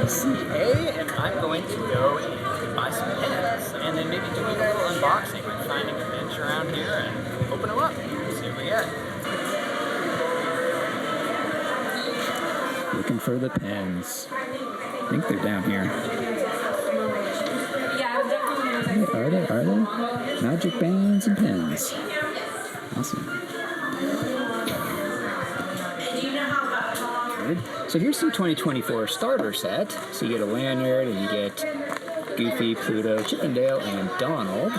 CA, and I'm going to go and buy some pins, and then maybe do a little unboxing, like finding a bench around here and open them up, see what we get. Looking for the pins. I think they're down here. Are they? Magic bands and pins. Awesome. So here's some 2024 starter set. So you get a lanyard and you get Goofy, Pluto, Chip and Dale, and Donald.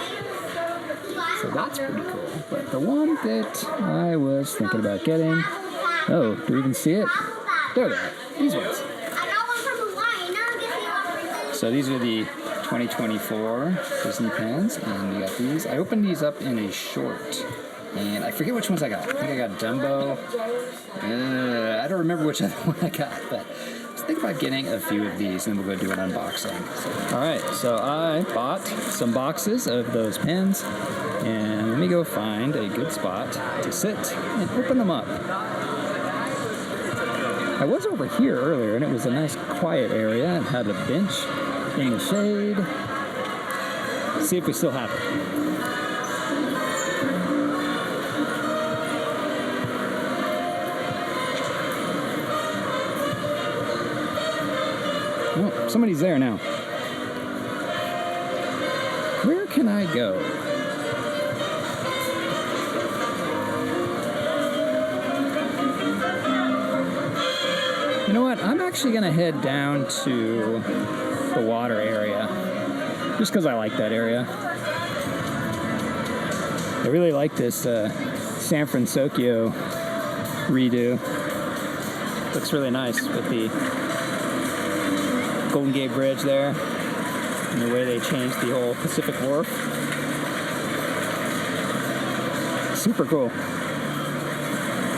So that's pretty cool. But the one that I was thinking about getting, oh, do we even see it? There they are. These ones. So these are the 2024 Disney pins, and we got these. I opened these up in a short, and I forget which ones I got. I think I got Dumbo. I don't remember which other one I got, but let's think about getting a few of these, and we'll go do an unboxing. So, all right, so I bought some boxes of those pins, and let me go find a good spot to sit and open them up. I was over here earlier, and it was a nice quiet area and had a bench in the shade. Let's see if we still have it. Oh, somebody's there now. Where can I go? You know what? I'm actually going to head down to the water area, just because I like that area. I really like this San Francisco redo. Looks really nice with the Golden Gate Bridge there, and the way they changed the whole Pacific Wharf. Super cool.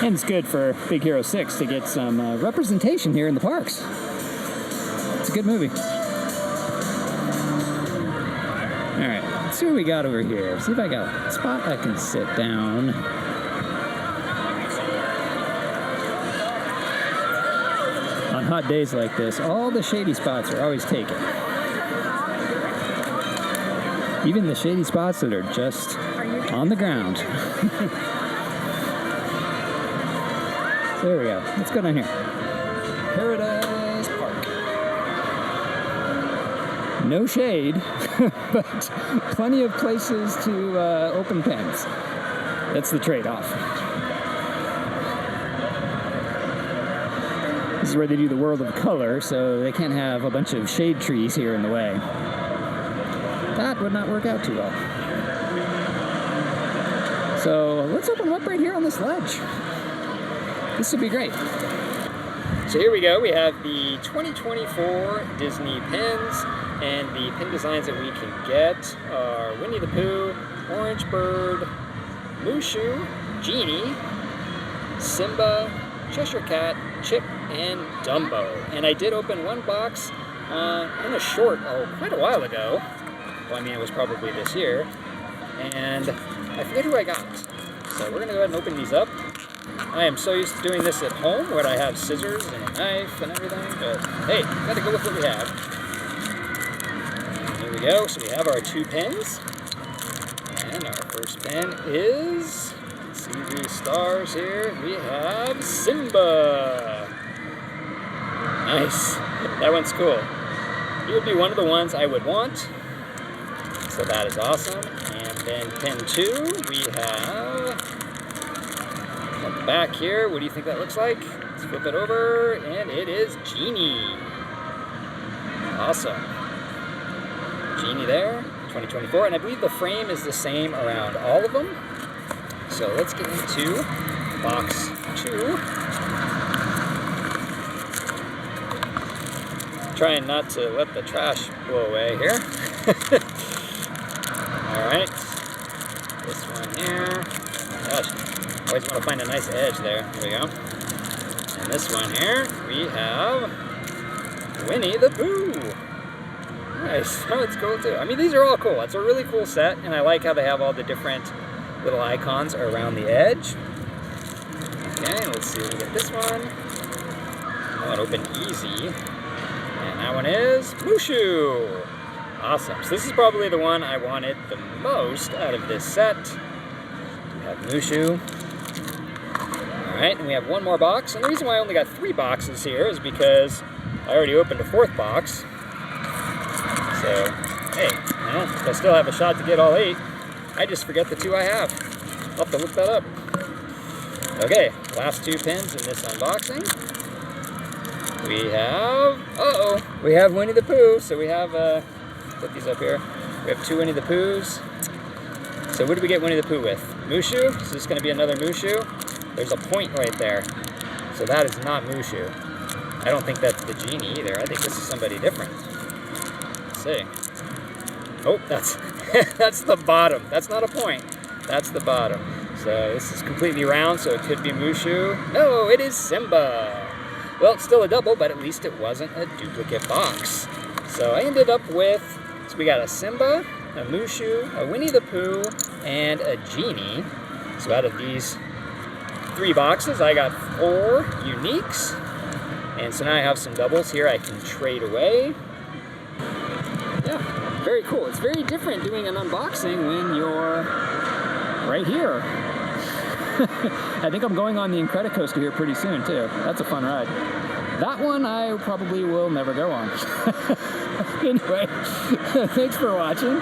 And it's good for Big Hero 6 to get some representation here in the parks. It's a good movie. Alright, let's see what we got over here. See if I got a spot I can sit down. On hot days like this, all the shady spots are always taken. Even the shady spots that are just on the ground. There we go. Let's go down here. Paradise Park. No shade, but plenty of places to open pens. That's the trade-off. This is where they do the World of Color, so they can't have a bunch of shade trees here in the way. That would not work out too well. So let's open them up right here on this ledge. This would be great. So here we go. We have the 2024 Disney pins, and the pin designs that we can get are Winnie the Pooh, Orange Bird, Mushu, Genie, Simba, Cheshire Cat, Chip, and Dumbo. And I did open one box in a short quite a while ago. Well, I mean, it was probably this year. And I forget who I got. So we're going to go ahead and open these up. I am so used to doing this at home where I have scissors and a knife and everything, but hey, gotta go with what we have. Here we go. So we have our two pins. And our first pin is, let's see the stars here, we have Simba. Nice. That one's cool. He would be one of the ones I would want. So that is awesome. And then pin 2, we have, on the back here, what do you think that looks like? Let's flip it over, and it is Genie. Awesome. Genie there, 2024, and I believe the frame is the same around all of them. So let's get into box 2. Trying not to let the trash blow away here. Alright, this one here. Gosh, always want to find a nice edge there. There we go. And this one here, we have Winnie the Pooh. Nice. Oh, it's cool too. I mean, these are all cool. It's a really cool set, and I like how they have all the different little icons around the edge. Okay, let's see if we get this one. Oh, it opened easy. And that one is Mushu. Awesome. So this is probably the one I wanted the most out of this set. We have Mushu. Alright, and we have one more box. And the reason why I only got 3 boxes here is because I already opened a 4th box. So, hey, you know, I still have a shot to get all 8. I just forget the 2 I have. I'll have to look that up. Okay, last 2 pins in this unboxing. We have, we have Winnie the Pooh. So we have, put these up here. We have 2 Winnie the Poohs. So what did we get Winnie the Pooh with? Mushu. So this is going to be another Mushu. There's a point right there. So that is not Mushu. I don't think that's the Genie either. I think this is somebody different. Let's see. Oh, that's that's the bottom. That's not a point. That's the bottom. So this is completely round, so it could be Mushu. No, it is Simba. Well, it's still a double, but at least it wasn't a duplicate box. So I ended up with, so we got a Simba, a Mushu, a Winnie the Pooh, and a Genie. So out of these 3 boxes, I got 4 uniques. And so now I have some doubles here I can trade away. Yeah, very cool. It's very different doing an unboxing when you're right here. I think I'm going on the Incredicoaster here pretty soon too. That's a fun ride. That one I probably will never go on. Anyway, thanks for watching.